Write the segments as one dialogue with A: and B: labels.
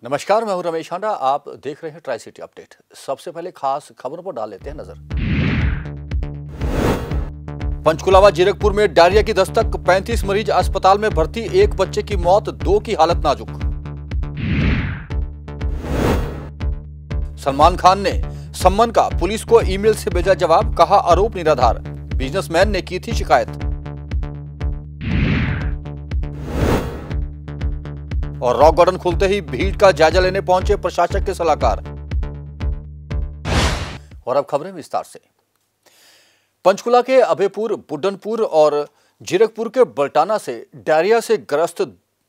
A: नमस्कार, मैं हूं रमेश हांडा। आप देख रहे हैं ट्राई सिटी अपडेट। सबसे पहले खास खबरों पर डाल लेते हैं नजर। पंचकुला जीरकपुर में डायरिया की दस्तक, 35 मरीज अस्पताल में भर्ती, एक बच्चे की मौत, 2 की हालत नाजुक। सलमान खान ने सम्मन का पुलिस को ईमेल से भेजा जवाब, कहा आरोप निराधार, बिजनेसमैन ने की थी शिकायत। और रॉक गार्डन खुलते ही भीड़ का जायजा लेने पहुंचे प्रशासक के सलाहकार। और अब खबरें विस्तार से। पंचकुला के अभयपुर, बुड्ढनपुर और जीरकपुर के बल्टाना से डायरिया से ग्रस्त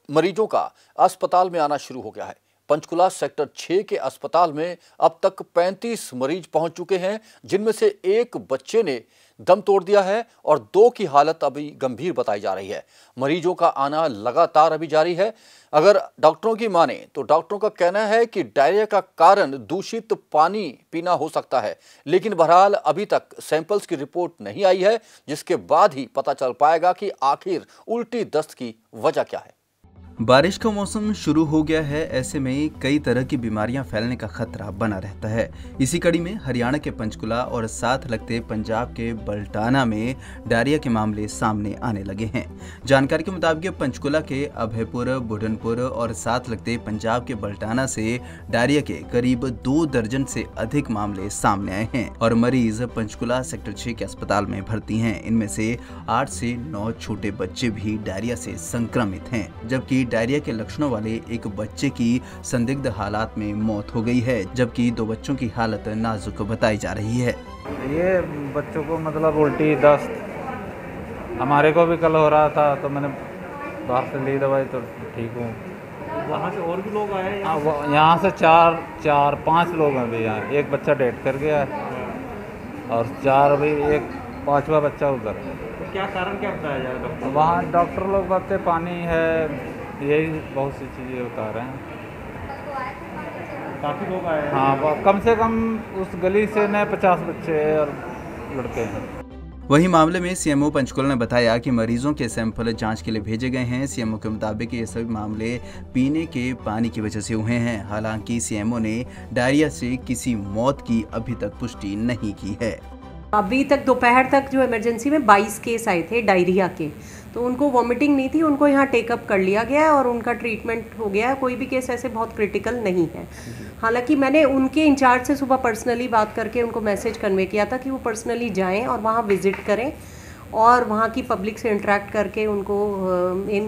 A: मरीजों का अस्पताल में आना शुरू हो गया है। पंचकुला सेक्टर 6 के अस्पताल में अब तक 35 मरीज पहुंच चुके हैं, जिनमें से एक बच्चे ने दम तोड़ दिया है और 2 की हालत अभी गंभीर बताई जा रही है। मरीजों का आना लगातार अभी जारी है। अगर डॉक्टरों की माने तो डॉक्टरों का कहना है कि डायरिया का कारण दूषित पानी पीना हो सकता है, लेकिन बहरहाल अभी तक सैंपल्स की रिपोर्ट नहीं आई है, जिसके बाद ही पता चल पाएगा कि आखिर उल्टी दस्त की वजह क्या है।
B: बारिश का मौसम शुरू हो गया है, ऐसे में कई तरह की बीमारियां फैलने का खतरा बना रहता है। इसी कड़ी में हरियाणा के पंचकुला और साथ लगते पंजाब के बल्टाना में डायरिया के मामले सामने आने लगे हैं। जानकारी के मुताबिक पंचकुला के अभयपुर, बुड्ढनपुर और साथ लगते पंजाब के बल्टाना से डायरिया के करीब 2 दर्जन से अधिक मामले सामने आए हैं और मरीज पंचकुला सेक्टर 6 के अस्पताल में भर्ती हैं। इनमें से 8 से 9 छोटे बच्चे भी डायरिया से संक्रमित हैं, जबकि डायरिया के लक्षणों वाले एक बच्चे की संदिग्ध हालात में मौत हो गई है, जबकि 2 बच्चों की हालत नाजुक बताई जा रही है।
C: ये बच्चों को मतलब उल्टी दस्त, हमारे को भी कल हो रहा था, तो मैंने बाहर से ली दवाई तो ठीक हूँ।
D: वहाँ से और भी लोग आए हैं?
C: यहाँ से 4-5 लोग हैं भैया। एक बच्चा डेथ कर गया है और 4 अभी, एक 5वां बच्चा उधर।
D: तो क्या कारण क्या बताया जा रहा है?
C: वहाँ डॉक्टर लोग बताते पानी है, यही बहुत सी चीज़ें बता रहे हैं।
D: काफ़ी लोग आए हैं?
C: हाँ, कम से कम उस गली से न 50 बच्चे और लड़के हैं।
B: वहीं मामले में सीएमओ पंचकुला ने बताया कि मरीजों के सैंपल जांच के लिए भेजे गए हैं। सीएमओ के मुताबिक ये सभी मामले पीने के पानी की वजह से हुए हैं। हालांकि सीएमओ ने डायरिया से किसी मौत की अभी तक पुष्टि नहीं की है।
E: अभी तक दोपहर तक जो इमरजेंसी में 22 केस आए थे डायरिया के, तो उनको वॉमिटिंग नहीं थी, उनको यहाँ टेकअप कर लिया गया और उनका ट्रीटमेंट हो गया है। कोई भी केस ऐसे बहुत क्रिटिकल नहीं है। हालांकि मैंने उनके इंचार्ज से सुबह पर्सनली बात करके उनको मैसेज कन्वे किया था कि वो पर्सनली जाएं और वहाँ विजिट करें और वहाँ की पब्लिक से इंटरेक्ट करके उनको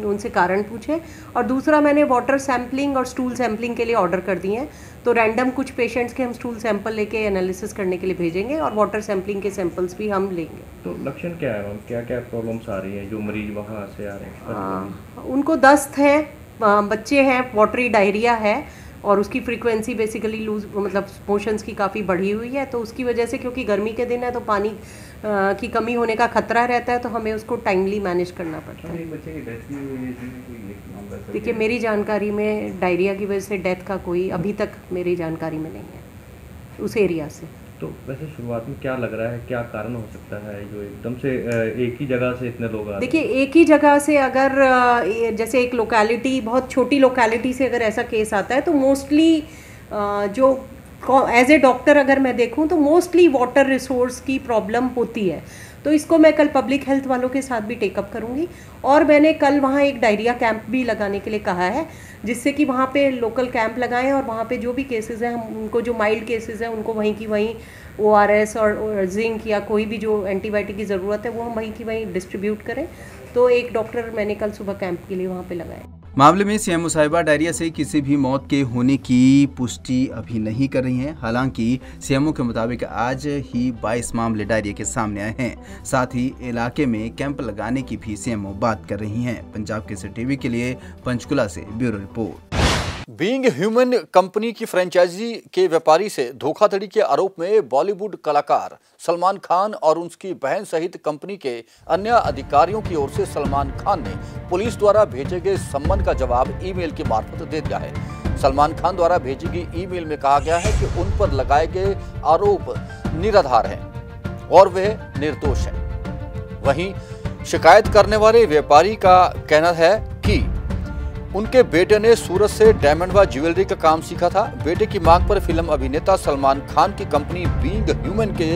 E: उनसे कारण पूछें। और दूसरा, मैंने वाटर सैम्पलिंग और स्टूल सैम्पलिंग के लिए ऑर्डर कर दिए हैं, तो रैंडम कुछ पेशेंट्स के हम स्टूल सैंपल लेके एनालिसिस करने के लिए भेजेंगे और वाटर सैम्पलिंग के सैंपल्स भी हम लेंगे।
D: तो लक्षण क्या है, क्या क्या प्रॉब्लम्स आ रही हैं जो मरीज वहाँ से आ रहे हैं?
E: उनको दस्त है, बच्चे हैं, वाटरी डायरिया है और उसकी फ्रीक्वेंसी बेसिकली लूज मतलब मोशंस की काफ़ी बढ़ी हुई है। तो उसकी वजह से, क्योंकि गर्मी के दिन है तो पानी की कमी होने का खतरा रहता है, तो हमें उसको टाइमली मैनेज करना पड़ता है।
D: बच्चे की डेथ भी हुई है?
E: देखिए, मेरी जानकारी में डायरिया की वजह से डेथ का कोई अभी तक मेरी जानकारी में नहीं है उस एरिया से।
D: तो वैसे शुरुआत में क्या लग रहा है, क्या कारण हो सकता है जो एकदम से एक ही जगह से इतने लोग आ रहे हैं?
E: देखिए, एक ही जगह से अगर जैसे एक लोकेलिटी, बहुत छोटी लोकेलिटी से अगर ऐसा केस आता है तो मोस्टली जो एज ए डॉक्टर अगर मैं देखूं तो मोस्टली वाटर रिसोर्स की प्रॉब्लम होती है। तो इसको मैं कल पब्लिक हेल्थ वालों के साथ भी टेकअप करूंगी और मैंने कल वहाँ एक डायरिया कैंप भी लगाने के लिए कहा है, जिससे कि वहाँ पे लोकल कैंप लगाएं और वहाँ पे जो भी केसेस हैं हम उनको, जो माइल्ड केसेस हैं उनको वहीं की वहीं ORS और जिंक या कोई भी जो एंटीबायोटिक की ज़रूरत है वो हम वहीं की वहीं डिस्ट्रीब्यूट करें। तो एक डॉक्टर मैंने कल सुबह कैंप के लिए वहाँ पे लगाए।
B: मामले में सीएमओ साहिबा डायरिया से किसी भी मौत के होने की पुष्टि अभी नहीं कर रही हैं। हालांकि सीएमओ के मुताबिक आज ही 22 मामले डायरिया के सामने आए हैं। साथ ही इलाके में कैंप लगाने की भी सीएमओ बात कर रही हैं। पंजाब केसरी टीवी के लिए पंचकुला से bureau report.
A: Being human company की फ्रेंचाइजी के व्यापारी से धोखाधड़ी के आरोप में बॉलीवुड कलाकार सलमान खान और उनकी बहन सहित कंपनी के अन्य अधिकारियों की ओर से सलमान खान ने पुलिस द्वारा भेजे गए सम्मन का जवाब ईमेल के मार्फत दे दिया है। सलमान खान द्वारा भेजी गई ईमेल में कहा गया है कि उन पर लगाए गए आरोप निराधार हैं और वे निर्दोष हैं। वहीं शिकायत करने वाले व्यापारी का कहना है कि उनके बेटे ने सूरत से डायमंड व ज्वेलरी का काम सीखा था। बेटे की मांग पर फिल्म अभिनेता सलमान खान की कंपनी बीइंग ह्यूमन के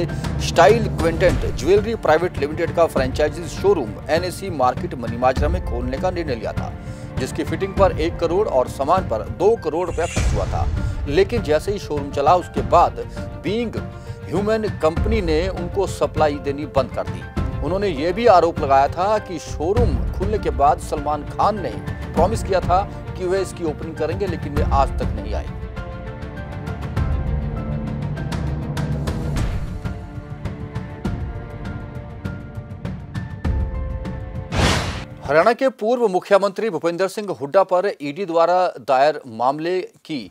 A: style quotient jewellery private limited का franchise showroom NAC market Manimajra में खोलने का निर्णय लिया था, जिसकी फिटिंग पर 1 करोड़ और सामान पर 2 करोड़ रुपया खर्च हुआ था। लेकिन जैसे ही शोरूम चला उसके बाद बीइंग ह्यूमन कंपनी ने उनको सप्लाई देनी बंद कर दी। उन्होंने ये भी आरोप लगाया था कि शोरूम खुलने के बाद सलमान खान ने प्रॉमिस किया था कि वे इसकी ओपनिंग करेंगे, लेकिन वे आज तक नहीं आए। हरियाणा के पूर्व मुख्यमंत्री भूपेंद्र सिंह हुड्डा पर ईडी द्वारा दायर मामले की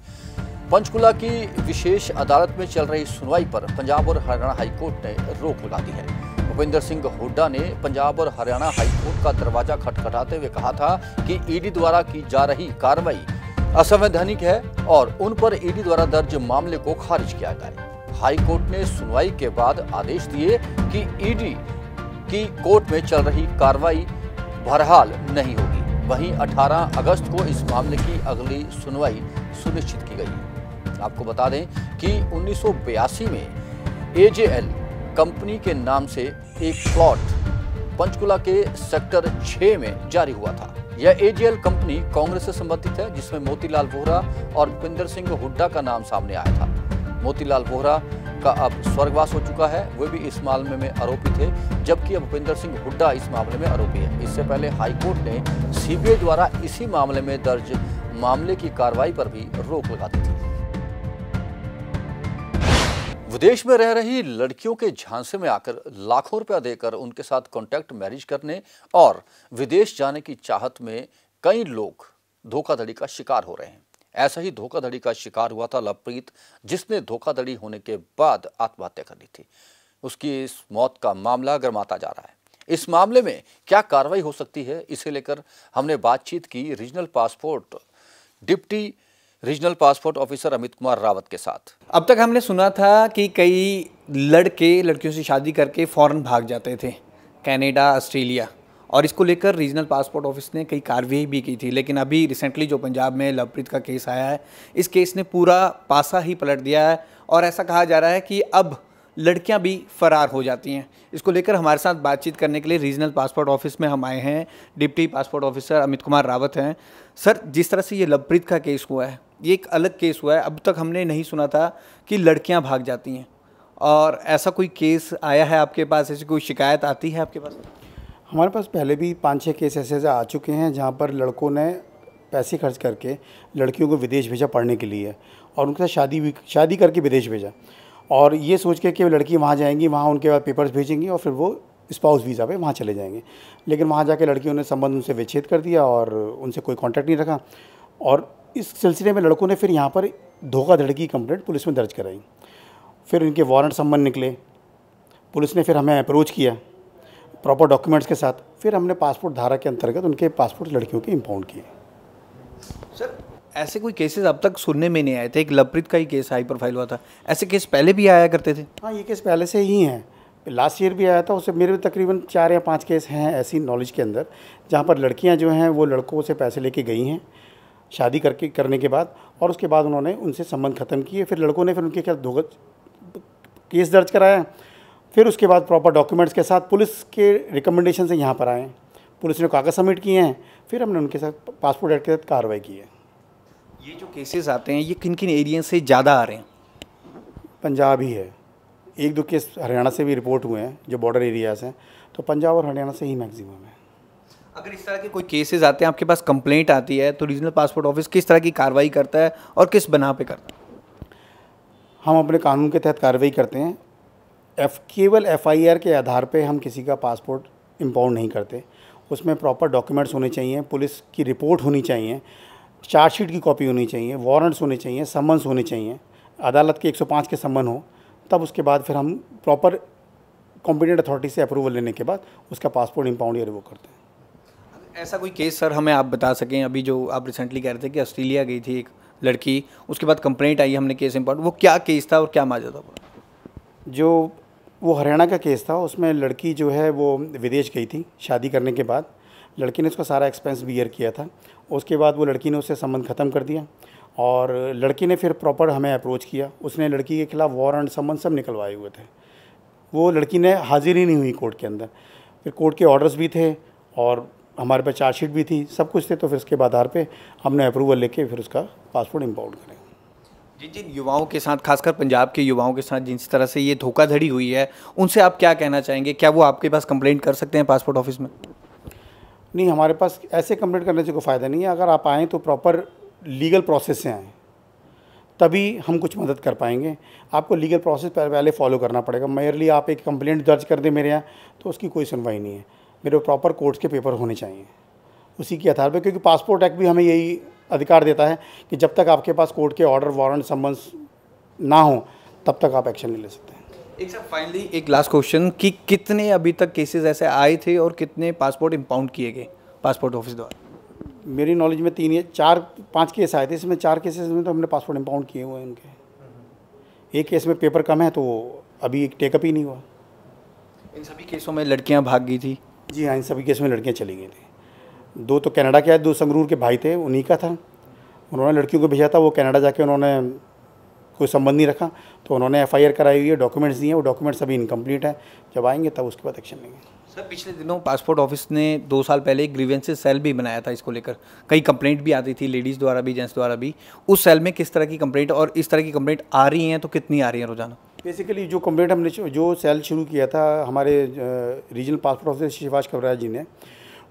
A: पंचकुला की विशेष अदालत में चल रही सुनवाई पर पंजाब और हरियाणा हाईकोर्ट ने रोक लगा दी है। भूपेंद्र सिंह हुड्डा ने पंजाब और हरियाणा हाईकोर्ट का दरवाजा खटखटाते हुए कहा था कि ईडी द्वारा की जा रही कार्रवाई असंवैधानिक है और उन पर ईडी द्वारा दर्ज मामले को खारिज किया जाए। हाईकोर्ट ने सुनवाई के बाद आदेश दिए कि ईडी की कोर्ट में चल रही कार्रवाई बहरहाल नहीं होगी। वहीं 18 अगस्त को इस मामले की अगली सुनवाई सुनिश्चित की गई। आपको बता दें कि 1982 में AJL कंपनी के नाम से एक प्लॉट पंचकुला के सेक्टर 6 में जारी हुआ था। यह AJL कंपनी कांग्रेस से संबंधित है, जिसमें मोतीलाल वोहरा और भूपेंद्र सिंह हुड्डा का नाम सामने आया था। मोतीलाल वोहरा का अब स्वर्गवास हो चुका है, वे भी इस मामले में आरोपी थे, जबकि अब भूपेंद्र सिंह हुड्डा इस मामले में आरोपी है। इससे पहले हाईकोर्ट ने CBI द्वारा इसी मामले में दर्ज मामले की कार्रवाई पर भी रोक लगा दी थी। विदेश में रह रही लड़कियों के झांसे में आकर लाखों रुपया देकर उनके साथ कॉन्ट्रैक्ट मैरिज करने और विदेश जाने की चाहत में कई लोग धोखाधड़ी का शिकार हो रहे हैं। ऐसा ही धोखाधड़ी का शिकार हुआ था लवप्रीत, जिसने धोखाधड़ी होने के बाद आत्महत्या कर ली थी। उसकी इस मौत का मामला गर्माता जा रहा है। इस मामले में क्या कार्रवाई हो सकती है, इसे लेकर हमने बातचीत की deputy regional passport officer Amit Kumar Rawat के साथ।
F: अब तक हमने सुना था कि कई लड़के लड़कियों से शादी करके फ़ौरन भाग जाते थे कनाडा, ऑस्ट्रेलिया, और इसको लेकर रीजनल पासपोर्ट ऑफिस ने कई कार्रवाई भी की थी। लेकिन अभी रिसेंटली जो पंजाब में लवप्रीत का केस आया है, इस केस ने पूरा पासा ही पलट दिया है और ऐसा कहा जा रहा है कि अब लड़कियां भी फरार हो जाती हैं। इसको लेकर हमारे साथ बातचीत करने के लिए रीजनल पासपोर्ट ऑफिस में हम आए हैं। Deputy passport officer Amit Kumar Rawat हैं। सर, जिस तरह से ये लवप्रीत का केस हुआ है, ये एक अलग केस हुआ है। अब तक हमने नहीं सुना था कि लड़कियां भाग जाती हैं, और ऐसा कोई केस आया है आपके पास? ऐसी कोई शिकायत आती है आपके पास?
G: हमारे पास पहले भी 5-6 केस ऐसे आ चुके हैं जहाँ पर लड़कों ने पैसे खर्च करके लड़कियों को विदेश भेजा पढ़ने के लिए, और उनके साथ शादी करके विदेश भेजा, और ये सोच के कि वो लड़की वहाँ जाएंगी, वहाँ उनके बाद पेपर्स भेजेंगी और फिर वो स्पाउस वीज़ा पे वहाँ चले जाएंगे। लेकिन वहाँ जाके लड़कियों ने संबंध उनसे विच्छेद कर दिया और उनसे कोई कॉन्टैक्ट नहीं रखा, और इस सिलसिले में लड़कों ने फिर यहाँ पर धोखाधड़ी की कंप्लेंट पुलिस में दर्ज कराई। फिर इनके वारंट संबंध निकले, पुलिस ने फिर हमें अप्रोच किया प्रॉपर डॉक्यूमेंट्स के साथ। फिर हमने पासपोर्ट धारा के अंतर्गत उनके पासपोर्ट लड़कियों के इम्पाउंड किए।
F: सर, ऐसे कोई केसेस अब तक सुनने में नहीं आए थे। एक लवप्रीत का ही केस हाई प्रोफाइल हुआ था, ऐसे केस पहले भी आया करते थे?
G: हाँ, ये केस पहले से ही हैं। लास्ट ईयर भी आया था, उससे मेरे तकरीबन 4 या 5 केस हैं ऐसी नॉलेज के अंदर, जहाँ पर लड़कियाँ जो हैं वो लड़कों से पैसे लेके गई हैं शादी करने के बाद, और उसके बाद उन्होंने उनसे संबंध ख़त्म किए। फिर लड़कों ने फिर उनके खिलाफ केस दर्ज कराया। फिर उसके बाद प्रॉपर डॉक्यूमेंट्स के साथ पुलिस के रिकमेंडेशन से यहाँ पर आए, पुलिस ने कागज़ सबमिट किए हैं, फिर हमने उनके साथ पासपोर्ट एक्ट के तहत कार्रवाई की है।
F: ये जो केसेस आते हैं, ये किन किन एरिया से ज़्यादा आ रहे हैं?
G: पंजाब ही है, 1-2 केस हरियाणा से भी रिपोर्ट हुए हैं जो बॉर्डर एरियाज़ हैं, तो पंजाब और हरियाणा से ही मैक्सिमम है।
F: अगर इस तरह के कोई केसेस आते हैं, आपके पास कंप्लेंट आती है, तो रीजनल पासपोर्ट ऑफिस किस तरह की कार्रवाई करता है और किस बना पे करता है?
G: हम अपने कानून के तहत कार्रवाई करते हैं। केवल FIR के आधार पे हम किसी का पासपोर्ट इम्पाउंड नहीं करते। उसमें प्रॉपर डॉक्यूमेंट्स होने चाहिए, पुलिस की रिपोर्ट होनी चाहिए, चार्जशीट की कॉपी होनी चाहिए, वारंट्स होने चाहिए, समन्स होने चाहिए, अदालत के 105 के सम्मन हो, तब उसके बाद फिर हम प्रॉपर कॉम्पिटेंट अथॉरिटी से अप्रूवल लेने के बाद उसका पासपोर्ट इम्पाउंड या रिवोक करते हैं।
F: ऐसा कोई केस सर हमें आप बता सकें, अभी जो आप रिसेंटली कह रहे थे कि ऑस्ट्रेलिया गई थी एक लड़की, उसके बाद कंप्लेंट आई, हमने केस इम्पाउंड, वो क्या केस था और क्या मामला था?
G: जो वो हरियाणा का केस था, उसमें लड़की जो है वो विदेश गई थी शादी करने के बाद। लड़की ने उसका सारा एक्सपेंस बियर किया था। उसके बाद वो लड़की ने उससे संबंध ख़त्म कर दिया और लड़की ने फिर प्रॉपर हमें अप्रोच किया। उसने लड़की के खिलाफ़ वारंट संबंध सब निकलवाए हुए थे। वो लड़की ने हाजिर ही नहीं हुई कोर्ट के अंदर। फिर कोर्ट के ऑर्डर्स भी थे और हमारे पास चार्जशीट भी थी, सब कुछ थे। तो फिर उसके आधार पे हमने अप्रूवल लेके फिर उसका पासपोर्ट इम्पाउंड करें।
F: जिन युवाओं के साथ, खासकर पंजाब के युवाओं के साथ जिस तरह से ये धोखाधड़ी हुई है, उनसे आप क्या कहना चाहेंगे? क्या वो आपके पास कंप्लेंट कर सकते हैं पासपोर्ट ऑफिस में?
G: नहीं, हमारे पास ऐसे कंप्लेंट करने से कोई फ़ायदा नहीं है। अगर आप आएँ तो प्रॉपर लीगल प्रोसेस से आएँ, तभी हम कुछ मदद कर पाएंगे। आपको लीगल प्रोसेस पहले फॉलो करना पड़ेगा। मेयरली आप एक कंप्लेंट दर्ज कर दें मेरे यहाँ, तो उसकी कोई सुनवाई नहीं है। मेरे प्रॉपर कोर्ट्स के पेपर होने चाहिए उसी के आधार पर, क्योंकि पासपोर्ट एक्ट भी हमें यही अधिकार देता है कि जब तक आपके पास कोर्ट के ऑर्डर, वारंट, समन्स ना हो, तब तक आप एक्शन नहीं ले सकते हैं।
F: एक सर फाइनली एक लास्ट क्वेश्चन कि कितने अभी तक केसेस ऐसे आए थे और कितने पासपोर्ट इम्पाउंड किए गए पासपोर्ट ऑफिस द्वारा?
G: मेरी नॉलेज में 3 या 4-5 केस आए थे। इसमें 4 केसेस में तो हमने पासपोर्ट इम्पाउंड किए हुए हैं उनके। एक केस में पेपर कम है तो अभी टेकअप ही नहीं हुआ।
F: इन सभी केसों में लड़कियां भाग गई थी?
G: जी हाँ, इन सभी केस में लड़कियां चली गई थी। 2 तो कनाडा के आए, 2 संगरूर के भाई थे, उन्हीं का था। उन्होंने लड़कियों को भेजा था, वो कनाडा जाके उन्होंने कोई संबंध नहीं रखा, तो उन्होंने FIR कराई हुई है, डॉक्यूमेंट्स दिए हैं। वो डॉक्यूमेंट्स अभी इनकम्प्लीट है। जब आएंगे तब उसके बाद एक्शन लेंगे।
F: सर पिछले दिनों पासपोर्ट ऑफिस ने 2 साल पहले एक ग्रीवेंसेस सेल भी बनाया था इसको लेकर। कई कंप्लेंट भी आती थी, लेडीज़ द्वारा भी, जेंट्स द्वारा भी। उस सेल में किस तरह की कंप्लेंट और इस तरह की कंप्लेंट आ रही हैं तो कितनी आ रही हैं रोजाना?
G: बेसिकली जो कंप्लेंट हमने जो सेल शुरू किया था हमारे रीजनल पासपोर्ट ऑफिसर शिवाज कवराज जी ने,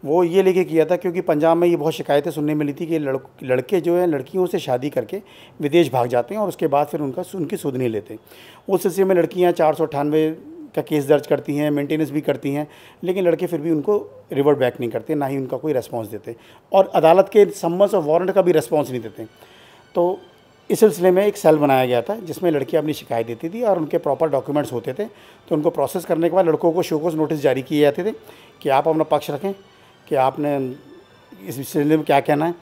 G: वो ये लेके किया था क्योंकि पंजाब में ये बहुत शिकायतें सुनने मिली थी कि लड़के जो हैं लड़कियों से शादी करके विदेश भाग जाते हैं और उसके बाद फिर उनकी सुध नहीं लेते। उस सिलसिले में लड़कियां 498 का केस दर्ज करती हैं, मेंटेनेंस भी करती हैं, लेकिन लड़के फिर भी उनको रिवर्ट बैक नहीं करते, ना ही उनका कोई रेस्पॉन्स देते और अदालत के समन्स और वारंट का भी रेस्पॉन्स नहीं देते। तो इस सिलसिले में एक सेल बनाया गया था जिसमें लड़कियां अपनी शिकायत देती थी और उनके प्रॉपर डॉक्यूमेंट्स होते थे। तो उनको प्रोसेस करने के बाद लड़कों को शोकॉज नोटिस जारी किए जाते थे कि आप अपना पक्ष रखें, कि आपने इस सिलसिले में क्या कहना है,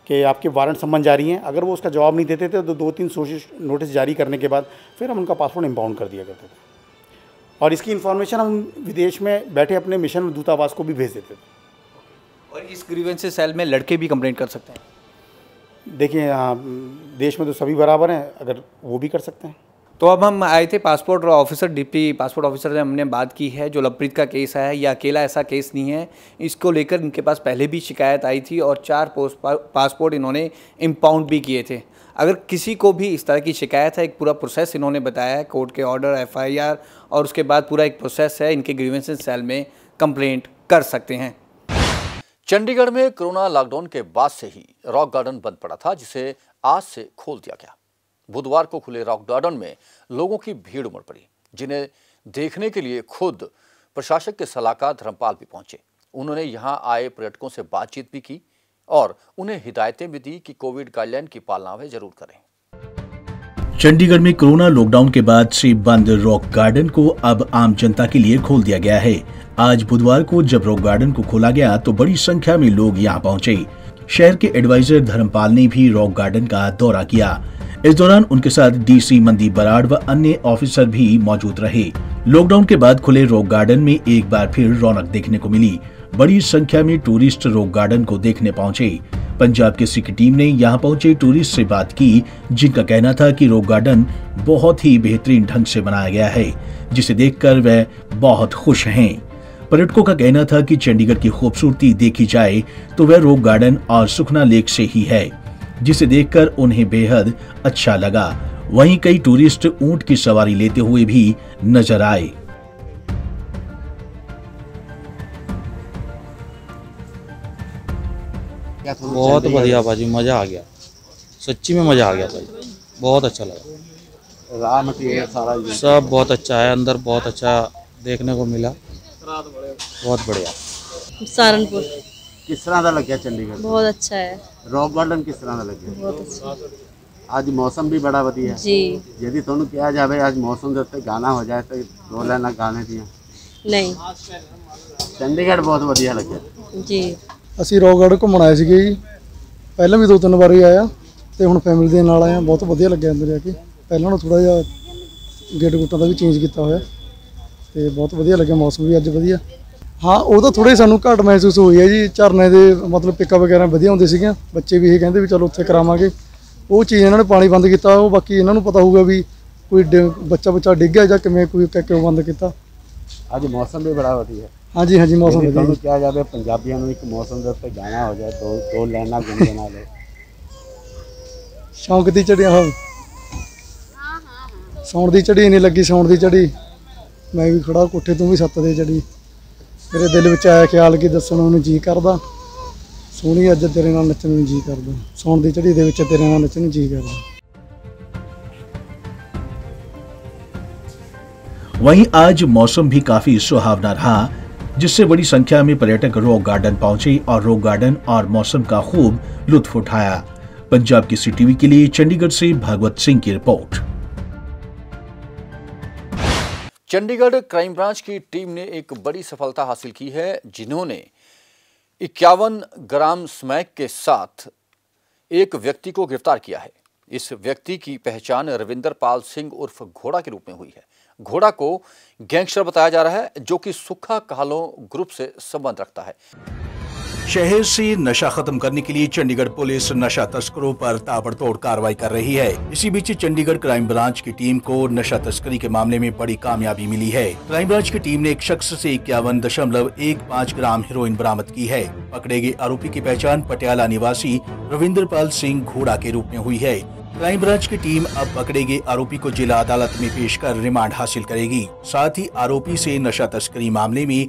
G: कि आपके वारंट सम्मन जारी हैं। अगर वो उसका जवाब नहीं देते थे तो 2-3 नोटिस जारी करने के बाद फिर हम उनका पासपोर्ट इम्पाउंड कर दिया करते थे और इसकी इन्फॉर्मेशन हम विदेश में बैठे अपने मिशन दूतावास को भी भेज देते थे।
F: और इस ग्रीवेंसेस सेल में लड़के भी कंप्लेंट कर सकते हैं?
G: देखिए, यहाँ देश में तो सभी बराबर हैं, अगर वो भी कर सकते हैं।
F: तो अब हम आए थे passport officer, deputy passport officer से हमने बात की है। जो लवप्रीत का केस है ये अकेला ऐसा केस नहीं है, इसको लेकर इनके पास पहले भी शिकायत आई थी और 4 पासपोर्ट इन्होंने इम्पाउंड भी किए थे। अगर किसी को भी इस तरह की शिकायत है, एक पूरा प्रोसेस इन्होंने बताया है, कोर्ट के ऑर्डर, FIR और उसके बाद पूरा एक प्रोसेस है, इनके ग्रीवेंसेस सेल में कंप्लेंट कर सकते हैं।
A: चंडीगढ़ में कोरोना लॉकडाउन के बाद से ही रॉक गार्डन बंद पड़ा था, जिसे आज से खोल दिया गया। बुधवार को खुले रॉक गार्डन में लोगों की भीड़ उमड़ पड़ी, जिन्हें देखने के लिए खुद प्रशासक के सलाहकार धर्मपाल भी पहुंचे। उन्होंने यहां आए पर्यटकों से बातचीत भी की और उन्हें हिदायतें भी दी कि कोविड गाइडलाइन की पालना वे जरूर करें।
H: चंडीगढ़ में कोरोना लॉकडाउन के बाद से बंद रॉक गार्डन को अब आम जनता के लिए खोल दिया गया है। आज बुधवार को जब रॉक गार्डन को खोला गया तो बड़ी संख्या में लोग यहां पहुंचे। शहर के एडवाइजर धर्मपाल ने भी रॉक गार्डन का दौरा किया। इस दौरान उनके साथ DC मनदीप बराड़ व अन्य ऑफिसर भी मौजूद रहे। लॉकडाउन के बाद खुले रॉक गार्डन में एक बार फिर रौनक देखने को मिली। बड़ी संख्या में टूरिस्ट रॉक गार्डन को देखने पहुंचे। पंजाब की सिख टीम ने यहां पहुंचे टूरिस्ट से बात की, जिनका कहना था कि रॉक गार्डन बहुत ही बेहतरीन ढंग से बनाया गया है, जिसे देखकर वे बहुत खुश हैं। पर्यटकों का कहना था कि चंडीगढ़ की खूबसूरती देखी जाए तो वह रॉक गार्डन और सुखना लेक से ही है, जिसे देखकर उन्हें बेहद अच्छा लगा। वहीं कई टूरिस्ट ऊंट की सवारी लेते हुए भी नजर आए।
I: बहुत बढ़िया भाजी, मजा आ गया, सच्ची में मजा आ गया भाई, बहुत अच्छा लगा। सब बहुत अच्छा है, अंदर बहुत अच्छा देखने को मिला, बहुत बढ़िया।
J: सहारनपुर। किस तरह का लग्या चंडीगढ़?
K: बहुत अच्छा है।
J: रॉक गार्डन किस तरह का लग्या?
K: बहुत अच्छा।
J: ਅੱਜ मौसम भी बड़ा ਵਧੀਆ
K: जी।
J: यदि ਤੁਹਾਨੂੰ ਕਿਹਾ ਜਾਵੇ ਅੱਜ ਮੌਸਮ ਦੇ ਉੱਤੇ ਗਾਣਾ ਹੋ ਜਾਏ ਤਾਂ ਦੋ ਲਾਈਨਾਂ ਗਾਣੇ ਦੀਆਂ?
K: नहीं।
J: ਚੰਡੀਗੜ੍ਹ ਬਹੁਤ ਵਧੀਆ ਲੱਗਿਆ
K: जी।
L: ਅਸੀਂ ਰੌਕ ਗਾਰਡਨ ਘੁੰਮਣ ਆਏ ਸੀਗੇ ਜੀ, ਪਹਿਲਾਂ ਵੀ 2-3 ਵਾਰੀ ਆਇਆ ਤੇ ਹੁਣ ਫੈਮਿਲੀ ਦੇ ਨਾਲ ਆਇਆ। ਬਹੁਤ ਵਧੀਆ ਲੱਗਿਆ ਅੰਦਰ ਜਾ ਕੇ, ਪਹਿਲਾਂ ਨਾਲੋਂ ਥੋੜਾ ਜਿਹਾ ਗੇਟ ਗੁੱਟਾਂ ਦਾ ਵੀ ਚੇਂਜ ਕੀਤਾ ਹੋਇਆ ਤੇ ਬਹੁਤ ਵਧੀਆ ਲੱਗਿਆ। ਮੌਸਮ ਵੀ ਅੱਜ ਵਧੀਆ। ਹਾਂ ਉਹ ਤਾਂ ਥੋੜੇ ਸਾਨੂੰ ਘੱਟ ਮਹਿਸੂਸ ਹੋਈ ਹੈ ਜੀ, ਝਰਨੇ ਦੇ ਮਤਲਬ ਪਿੱਕਾਂ ਵਗੈਰਾ ਵਧੀਆ ਹੁੰਦੇ ਸੀਗੇ, ਬੱਚੇ ਵੀ ਇਹ ਕਹਿੰਦੇ ਵੀ ਚਲੋ ਉੱਥੇ ਕਰਾਵਾਂਗੇ। ਉਹ ਚੀਜ਼ ਇਹਨਾਂ ਨੇ ਪਾਣੀ ਬੰਦ ਕੀਤਾ, ਉਹ ਬਾਕੀ ਇਹਨਾਂ ਨੂੰ ਪਤਾ ਹੋਊਗਾ ਵੀ ਕੋਈ ਬੱਚਾ ਡਿੱਗ ਗਿਆ ਜਾਂ ਕਿਵੇਂ, ਕੋਈ ਕਿਉਂ ਬੰਦ ਕੀਤਾ।
J: ਅੱਜ ਮੌਸਮ ਵੀ ਬੜਾ ਵਧੀਆ।
L: ਹਾਂਜੀ ਹਾਂਜੀ ਮੌਸਮ ਵਧੀਆ।
J: ਤੁਹਾਨੂੰ ਕਿਹਾ ਜਾਵੇ ਪੰਜਾਬੀਆਂ ਨੂੰ ਇੱਕ ਮੌਸਮ ਦੇ ਉੱਤੇ ਗਾਣਾ ਹੋ ਜਾਏ, ਦੋ ਲਾਈਨਾਂ ਗੁੰਗੁਣਾ ਲਓ।
L: ਸ਼ੌਂਕ ਦੀ ਝੜੀਆਂ ਹੋ ਸੌਣ ਦੀ ਝੜੀ ਨਹੀਂ ਲੱਗੀ, ਸੌਣ ਦੀ ਝੜੀ ਮੈਂ ਵੀ ਖੜਾ ਕੋਠੇ ਤੋਂ ਵੀ ਸੱਤ ਦੇ ਝੜੀ। ਮੇਰੇ ਦਿਲ ਵਿੱਚ ਆਇਆ ਖਿਆਲ ਕਿ ਦੱਸਣ ਨੂੰ ਜੀ ਕਰਦਾ, ਸੋਹਣੀ ਅੱਜ ਤੇਰੇ ਨਾਲ ਨੱਚਣ ਨੂੰ ਜੀ ਕਰਦਾ, ਸੌਣ ਦੀ ਝੜੀ ਦੇ ਵਿੱਚ ਤੇਰੇ ਨਾਲ ਨੱਚਣ ਨੂੰ ਜੀ ਕਰਦਾ।
H: वहीं आज मौसम भी काफी सुहावना रहा, जिससे बड़ी संख्या में पर्यटक रॉक गार्डन पहुंचे और रॉक गार्डन और मौसम का खूब लुत्फ उठाया। पंजाब की CTV के लिए चंडीगढ़ से भागवत सिंह की रिपोर्ट।
A: चंडीगढ़ क्राइम ब्रांच की टीम ने एक बड़ी सफलता हासिल की है, जिन्होंने 51 ग्राम स्मैक के साथ एक व्यक्ति को गिरफ्तार किया है। इस व्यक्ति की पहचान रविंदर पाल सिंह उर्फ घोड़ा के रूप में हुई है। घोड़ा को गैंगस्टर बताया जा रहा है, जो कि सुखा कहलों ग्रुप से संबंध रखता है।
H: शहर से नशा खत्म करने के लिए चंडीगढ़ पुलिस नशा तस्करों पर ताबड़तोड़ कार्रवाई कर रही है। इसी बीच चंडीगढ़ क्राइम ब्रांच की टीम को नशा तस्करी के मामले में बड़ी कामयाबी मिली है। क्राइम ब्रांच की टीम ने एक शख्स से 51.15 ग्राम हेरोइन बरामद की है। पकड़े गए आरोपी की पहचान पटियाला निवासी रविंदर पाल सिंह घोड़ा के रूप में हुई है। क्राइम ब्रांच की टीम अब पकड़े गए आरोपी को जिला अदालत में पेश कर रिमांड हासिल करेगी। साथ ही आरोपी से नशा तस्करी मामले में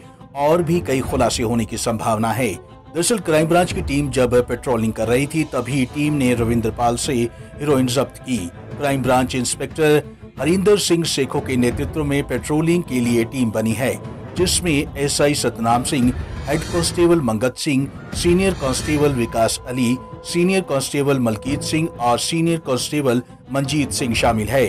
H: और भी कई खुलासे होने की संभावना है। दरअसल क्राइम ब्रांच की टीम जब पेट्रोलिंग कर रही थी, तभी टीम ने रविंदर पाल से हेरोइन जब्त की। Crime branch inspector Harinder Singh Sekhon के नेतृत्व में पेट्रोलिंग के लिए टीम बनी है, जिसमें SI Satnam Singh, head constable Mangat Singh, senior constable Vikas Ali, senior constable Malkeet Singh और सीनियर कांस्टेबल मंजीत सिंह शामिल है।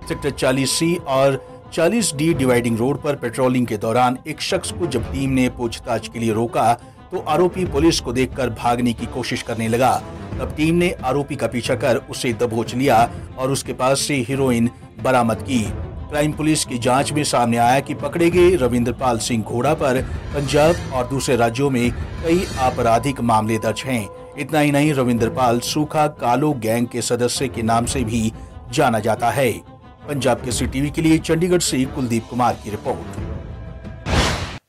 H: सेक्टर 40C और 40D डिवाइडिंग रोड पर पेट्रोलिंग के दौरान एक शख्स को जब टीम ने पूछताछ के लिए रोका, तो आरोपी पुलिस को देखकर भागने की कोशिश करने लगा। तब टीम ने आरोपी का पीछा कर उसे दबोच लिया और उसके पास से हेरोइन बरामद की। क्राइम पुलिस की जांच में सामने आया कि पकड़े गए रविंदर पाल सिंह घोड़ा पर पंजाब और दूसरे राज्यों में कई आपराधिक मामले दर्ज हैं। इतना ही नहीं, रविंदर पाल सूखा कालो गैंग के सदस्य के नाम से भी जाना जाता है। पंजाब के CTV के लिए चंडीगढ़ से कुलदीप कुमार की रिपोर्ट।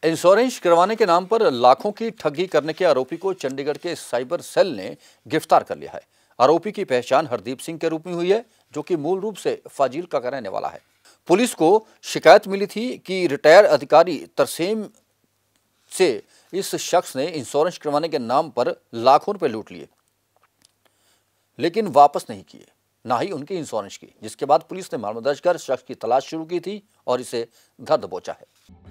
A: इंश्योरेंस करवाने के नाम पर लाखों की ठगी करने के आरोपी को चंडीगढ़ के साइबर सेल ने गिरफ्तार कर लिया है। आरोपी की पहचान हरदीप सिंह के रूप में हुई है, जो कि मूल रूप से फाजिल्का का रहने वाला है। पुलिस को शिकायत मिली थी कि रिटायर अधिकारी तरसेम से इस शख्स ने इंश्योरेंस करवाने के नाम पर लाखों रुपए लूट लिए, लेकिन वापस नहीं किए, ना ही उनकी इंश्योरेंस की। जिसके बाद पुलिस ने मामला दर्ज कर शख्स की तलाश शुरू की थी और इसे घर दबोचा है।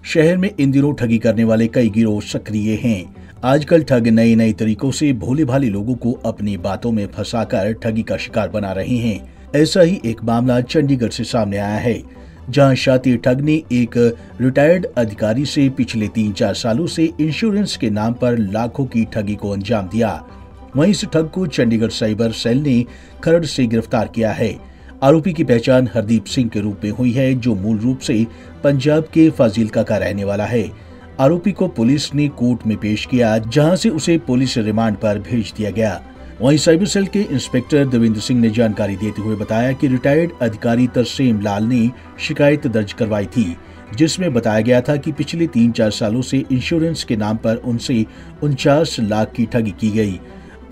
H: शहर में इन दिनों ठगी करने वाले कई गिरोह सक्रिय हैं। आजकल ठग नए तरीकों से भोले भाले लोगों को अपनी बातों में फंसाकर ठगी का शिकार बना रहे हैं। ऐसा ही एक मामला चंडीगढ़ से सामने आया है, जहां शातिर ठग ने एक रिटायर्ड अधिकारी से पिछले 3-4 सालों से इंश्योरेंस के नाम पर लाखों की ठगी को अंजाम दिया। वहीं इस ठग को चंडीगढ़ साइबर सेल ने खरड़ से गिरफ्तार किया है। आरोपी की पहचान हरदीप सिंह के रूप में हुई है, जो मूल रूप से पंजाब के फाजिल्का का रहने वाला है। आरोपी को पुलिस ने कोर्ट में पेश किया, जहां से उसे पुलिस रिमांड पर भेज दिया गया। वहीं साइबर सेल के इंस्पेक्टर देवेंद्र सिंह ने जानकारी देते हुए बताया कि रिटायर्ड अधिकारी तरसेम लाल ने शिकायत दर्ज करवाई थी, जिसमें बताया गया था कि पिछले 3-4 सालों से इंश्योरेंस के नाम पर उनसे 49 लाख की ठगी की गई।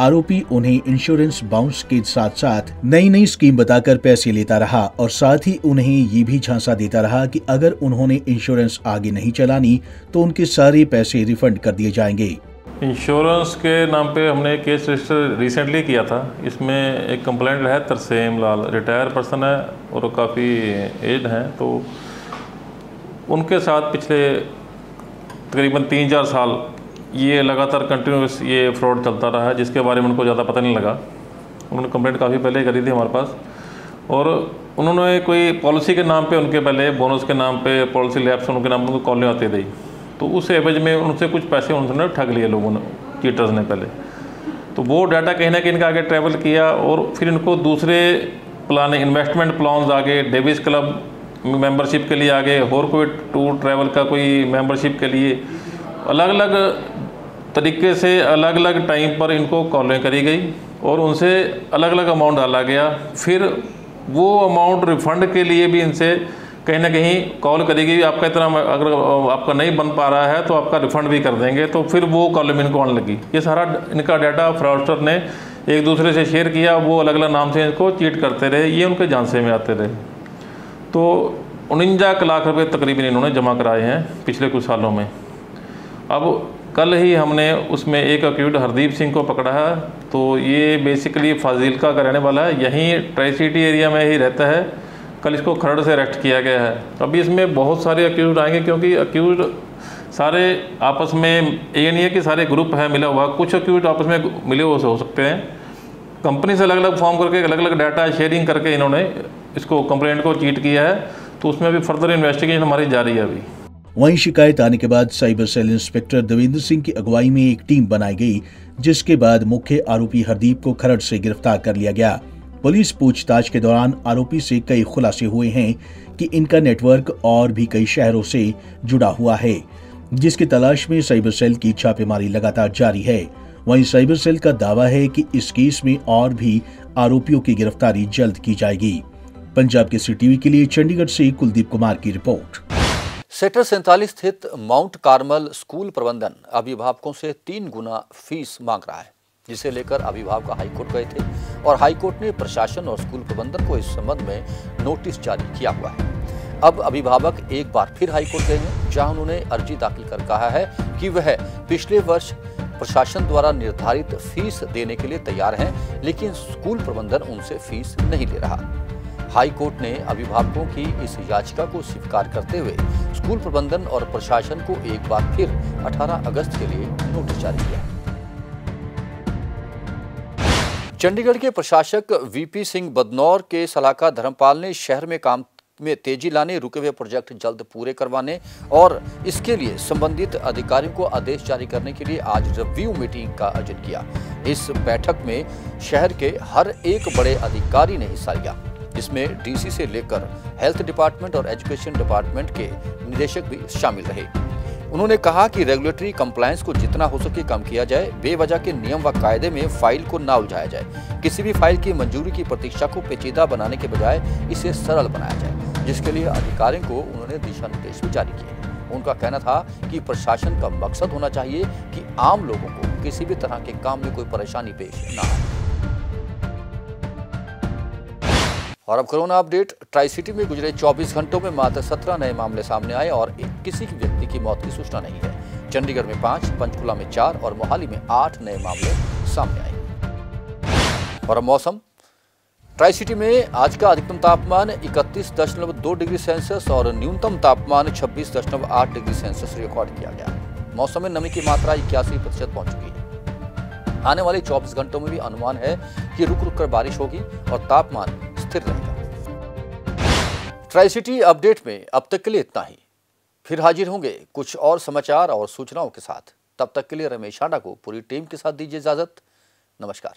H: आरोपी उन्हें इंश्योरेंस बाउंस के साथ साथ नई स्कीम बताकर पैसे लेता रहा और साथ ही उन्हें ये भी झांसा देता रहा कि अगर उन्होंने इंश्योरेंस आगे नहीं चलानी तो उनके सारे पैसे रिफंड कर दिए जाएंगे।
M: इंश्योरेंस के नाम पे हमने एक केस रजिस्टर रिसेंटली किया था। इसमें एक कंप्लेंट है, तरसेम लाल रिटायर पर्सन है और काफ़ी एज हैं, तो उनके साथ पिछले तकरीबन 3-4 साल ये लगातार कंटिन्यूस ये फ्रॉड चलता रहा है, जिसके बारे में उनको ज़्यादा पता नहीं लगा। उन्होंने कंप्लेंट काफ़ी पहले करी थी हमारे पास, और उन्होंने कोई पॉलिसी के नाम पे उनके पहले बोनस के नाम पे पॉलिसी लैब्स उनके नाम पर उनको कॉलें आती थी, तो उस एवज में उनसे कुछ पैसे उन्होंने ठग लिए लोगों ने, चीटर्स ने पहले। तो वो डाटा कहीं ना कहीं इनका आगे ट्रैवल किया, और फिर इनको दूसरे प्लान, इन्वेस्टमेंट प्लान्स आगे, डेविस क्लब मेंबरशिप के लिए आगे, और कोई टूर ट्रैवल का कोई मेंबरशिप के लिए अलग अलग तरीके से अलग अलग टाइम पर इनको कॉलें करी गई, और उनसे अलग अलग अमाउंट डाला गया। फिर वो अमाउंट रिफ़ंड के लिए भी इनसे कहीं ना कहीं कॉल करी गई, आपका इतना अगर आपका नहीं बन पा रहा है तो आपका रिफ़ंड भी कर देंगे। तो फिर वो कॉलम इनको आने लगी। ये सारा इनका डाटा फ्रॉडस्टर ने एक दूसरे से शेयर किया, वो अलग अलग नाम से इनको चीट करते रहे, ये उनके झांसे में आते रहे। तो 49 लाख रुपए तकरीबन इन्होंने जमा कराए हैं पिछले कुछ सालों में। अब कल ही हमने उसमें एक अक्यूट हरदीप सिंह को पकड़ा है। तो ये बेसिकली फाजिलका का रहने वाला है, यहीं ट्राई सिटी एरिया में ही रहता है। कल इसको खरड़ से अरेस्ट किया गया है। अभी इसमें बहुत सारे अक्यूज आएंगे, क्योंकि अक्यूज सारे आपस में, ये नहीं है कि सारे ग्रुप है मिला हुआ, कुछ अक्यूज आपस में मिले हुए हो सकते हैं। कंपनी से अलग अलग फॉर्म करके अलग अलग डाटा शेयरिंग करके इन्होंने इसको कंप्लेंट को चीट किया है। तो उसमें भी फर्दर इन्वेस्टिगेशन हमारी जारी है अभी।
H: वहीं शिकायत आने के बाद cyber cell inspector Devendra Singh की अगुवाई में एक टीम बनाई गई, जिसके बाद मुख्य आरोपी हरदीप को खरड़ से गिरफ्तार कर लिया गया। पुलिस पूछताछ के दौरान आरोपी से कई खुलासे हुए हैं कि इनका नेटवर्क और भी कई शहरों से जुड़ा हुआ है, जिसकी तलाश में साइबर सेल की छापेमारी लगातार जारी है। वहीं साइबर सेल का दावा है कि इस केस में और भी आरोपियों की गिरफ्तारी जल्द की जाएगी। पंजाब केसरी टीवी के लिए चंडीगढ़ से कुलदीप कुमार की रिपोर्ट।
A: सेक्टर 47 स्थित माउंट कार्मल स्कूल प्रबंधन अभिभावकों से 3 गुना फीस मांग रहा है, जिसे लेकर अभिभावक हाईकोर्ट गए थे और हाईकोर्ट ने प्रशासन और स्कूल प्रबंधन को इस संबंध में नोटिस जारी किया हुआ है। अब अभिभावक एक बार फिर हाईकोर्ट गए हैं, जहां उन्होंने अर्जी दाखिल कर कहा है कि वह पिछले वर्ष प्रशासन द्वारा निर्धारित फीस देने के लिए तैयार हैं, लेकिन स्कूल प्रबंधन उनसे फीस नहीं ले रहा। हाईकोर्ट ने अभिभावकों की इस याचिका को स्वीकार करते हुए स्कूल प्रबंधन और प्रशासन को एक बार फिर 18 अगस्त के लिए नोटिस जारी किया। चंडीगढ़ के प्रशासक वीपी सिंह बदनौर के सलाहकार धर्मपाल ने शहर में काम में तेजी लाने, रुके हुए प्रोजेक्ट जल्द पूरे करवाने और इसके लिए संबंधित अधिकारियों को आदेश जारी करने के लिए आज रिव्यू मीटिंग का आयोजन किया। इस बैठक में शहर के हर एक बड़े अधिकारी ने हिस्सा लिया, जिसमें डीसी से लेकर हेल्थ डिपार्टमेंट और एजुकेशन डिपार्टमेंट के निदेशक भी शामिल रहे। उन्होंने कहा कि रेगुलेटरी कंप्लायंस को जितना हो सके कम किया जाए, बेवजह के नियम व कायदे में फाइल को ना उलझाया जाए, किसी भी फाइल की मंजूरी की प्रतीक्षा को पेचीदा बनाने के बजाय इसे सरल बनाया जाए, जिसके लिए अधिकारियों को उन्होंने दिशा निर्देश भी जारी किए। उनका कहना था कि प्रशासन का मकसद होना चाहिए कि आम लोगों को किसी भी तरह के काम में कोई परेशानी पेश न आए। और अब कोरोना अपडेट। ट्राई सिटी में गुजरे 24 घंटों में मात्र 17 नए मामले सामने आए और किसी व्यक्ति की मौत की सूचना नहीं है। चंडीगढ़ में 5, पंचकुला में 4 और मोहाली में 8 नए मामले सामने आए। और अब मौसम। ट्राई सिटी में आज का अधिकतम तापमान 31.2 डिग्री सेल्सियस और न्यूनतम तापमान 26.8 डिग्री सेल्सियस रिकॉर्ड किया गया। मौसम में नमी की मात्रा 81% पहुंच चुकी है। आने वाले 24 घंटों में भी अनुमान है कि रुक रुक कर बारिश होगी और तापमान स्थिर रहेगा। ट्राई सिटी अपडेट में अब तक के लिए इतना ही। फिर हाजिर होंगे कुछ और समाचार और सूचनाओं के साथ। तब तक के लिए रमेश हांडा को पूरी टीम के साथ दीजिए इजाजत। नमस्कार।